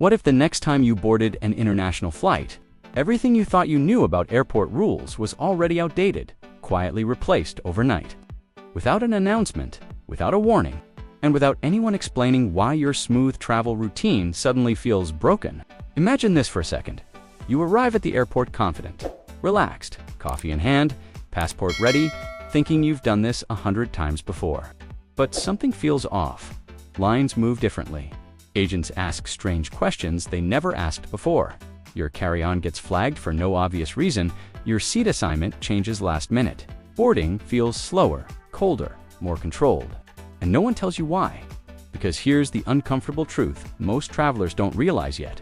What if the next time you boarded an international flight, everything you thought you knew about airport rules was already outdated, quietly replaced overnight? Without an announcement, without a warning, and without anyone explaining why your smooth travel routine suddenly feels broken. Imagine this for a second. You arrive at the airport confident, relaxed, coffee in hand, passport ready, thinking you've done this 100 times before. But something feels off. Lines move differently. Agents ask strange questions they never asked before. Your carry-on gets flagged for no obvious reason. Your seat assignment changes last minute. Boarding feels slower, colder, more controlled. And no one tells you why. Because here's the uncomfortable truth most travelers don't realize yet.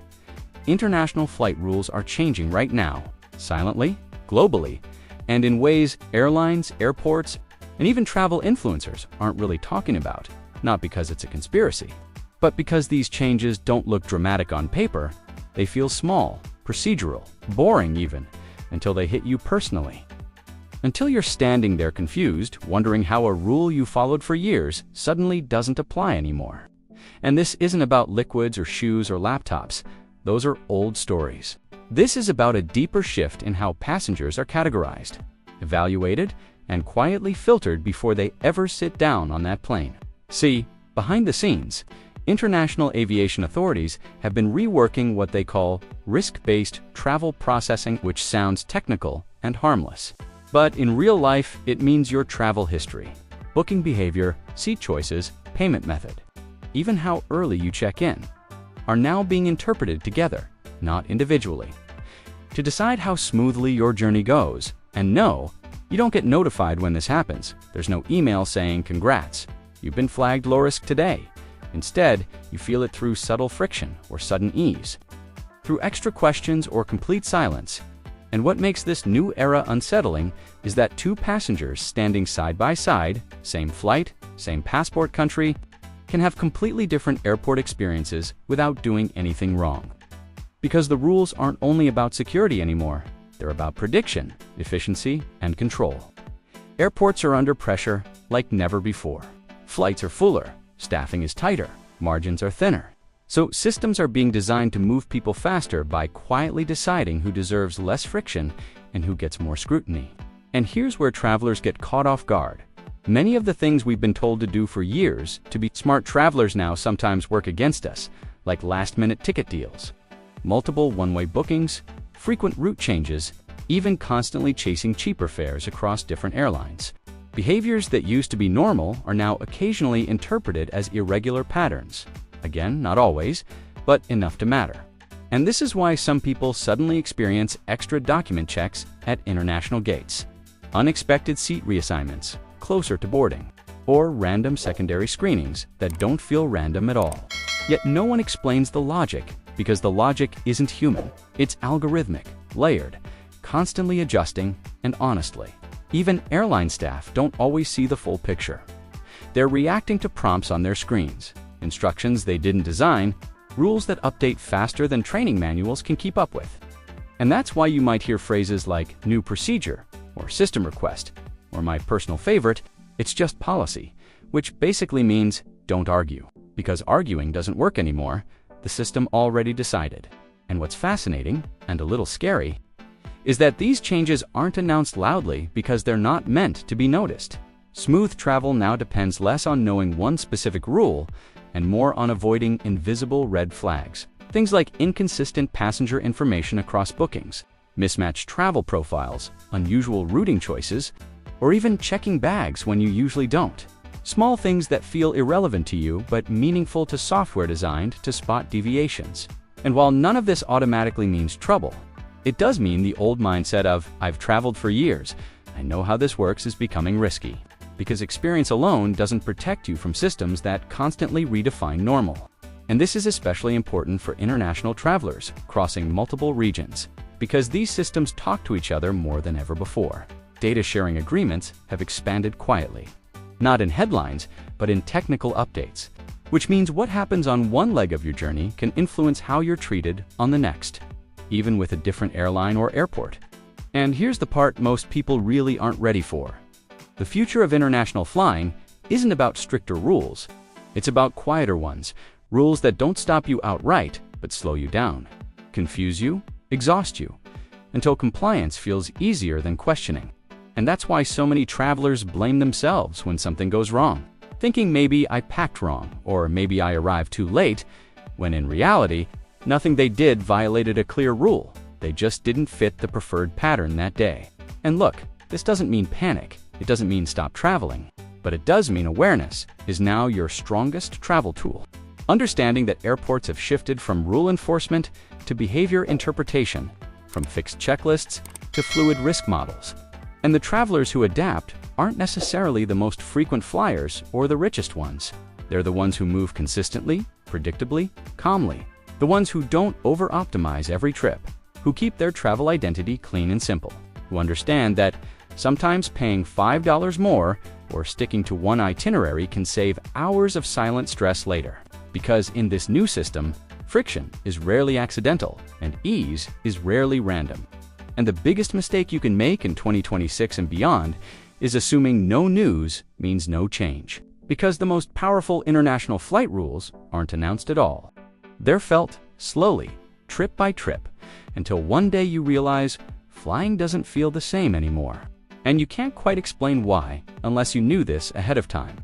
International flight rules are changing right now, silently, globally, and in ways airlines, airports, and even travel influencers aren't really talking about. Not because it's a conspiracy, but because these changes don't look dramatic on paper. They feel small, procedural, boring even, until they hit you personally. Until you're standing there confused, wondering how a rule you followed for years suddenly doesn't apply anymore. And this isn't about liquids or shoes or laptops. Those are old stories. This is about a deeper shift in how passengers are categorized, evaluated, and quietly filtered before they ever sit down on that plane. See, behind the scenes, international aviation authorities have been reworking what they call risk-based travel processing, which sounds technical and harmless. But in real life, it means your travel history, booking behavior, seat choices, payment method, even how early you check in, are now being interpreted together, not individually. To decide how smoothly your journey goes, and no, you don't get notified when this happens. There's no email saying, "Congrats, you've been flagged low risk today." Instead, you feel it through subtle friction or sudden ease, through extra questions or complete silence. And what makes this new era unsettling is that two passengers standing side by side, same flight, same passport country, can have completely different airport experiences without doing anything wrong. Because the rules aren't only about security anymore, they're about prediction, efficiency, and control. Airports are under pressure like never before. Flights are fuller, staffing is tighter, margins are thinner. So systems are being designed to move people faster by quietly deciding who deserves less friction and who gets more scrutiny. And here's where travelers get caught off guard. Many of the things we've been told to do for years to be smart travelers now sometimes work against us, like last-minute ticket deals, multiple one-way bookings, frequent route changes, even constantly chasing cheaper fares across different airlines. Behaviors that used to be normal are now occasionally interpreted as irregular patterns. Again, not always, but enough to matter. And this is why some people suddenly experience extra document checks at international gates, unexpected seat reassignments closer to boarding, or random secondary screenings that don't feel random at all. Yet no one explains the logic, because the logic isn't human. It's algorithmic, layered, constantly adjusting, and honestly, even airline staff don't always see the full picture. They're reacting to prompts on their screens, instructions they didn't design, rules that update faster than training manuals can keep up with. And that's why you might hear phrases like new procedure, or system request, or my personal favorite, it's just policy, which basically means don't argue. Because arguing doesn't work anymore, the system already decided. And what's fascinating, and a little scary, is that these changes aren't announced loudly because they're not meant to be noticed. Smooth travel now depends less on knowing one specific rule and more on avoiding invisible red flags. Things like inconsistent passenger information across bookings, mismatched travel profiles, unusual routing choices, or even checking bags when you usually don't. Small things that feel irrelevant to you but meaningful to software designed to spot deviations. And while none of this automatically means trouble, it does mean the old mindset of, "I've traveled for years, I know how this works," is becoming risky. Because experience alone doesn't protect you from systems that constantly redefine normal. And this is especially important for international travelers crossing multiple regions, because these systems talk to each other more than ever before. Data sharing agreements have expanded quietly, not in headlines, but in technical updates, which means what happens on one leg of your journey can influence how you're treated on the next, even with a different airline or airport. And here's the part most people really aren't ready for. The future of international flying isn't about stricter rules. It's about quieter ones, rules that don't stop you outright, but slow you down, confuse you, exhaust you, until compliance feels easier than questioning. And that's why so many travelers blame themselves when something goes wrong, thinking maybe I packed wrong or maybe I arrived too late, when in reality, nothing they did violated a clear rule. They just didn't fit the preferred pattern that day. And look, this doesn't mean panic. It doesn't mean stop traveling. But it does mean awareness is now your strongest travel tool. Understanding that airports have shifted from rule enforcement to behavior interpretation, from fixed checklists to fluid risk models. And the travelers who adapt aren't necessarily the most frequent flyers or the richest ones. They're the ones who move consistently, predictably, calmly. The ones who don't over-optimize every trip, who keep their travel identity clean and simple, who understand that sometimes paying $5 more or sticking to one itinerary can save hours of silent stress later. Because in this new system, friction is rarely accidental and ease is rarely random. And the biggest mistake you can make in 2026 and beyond is assuming no news means no change. Because the most powerful international flight rules aren't announced at all. They're felt slowly, trip by trip, until one day you realize flying doesn't feel the same anymore. And you can't quite explain why unless you knew this ahead of time.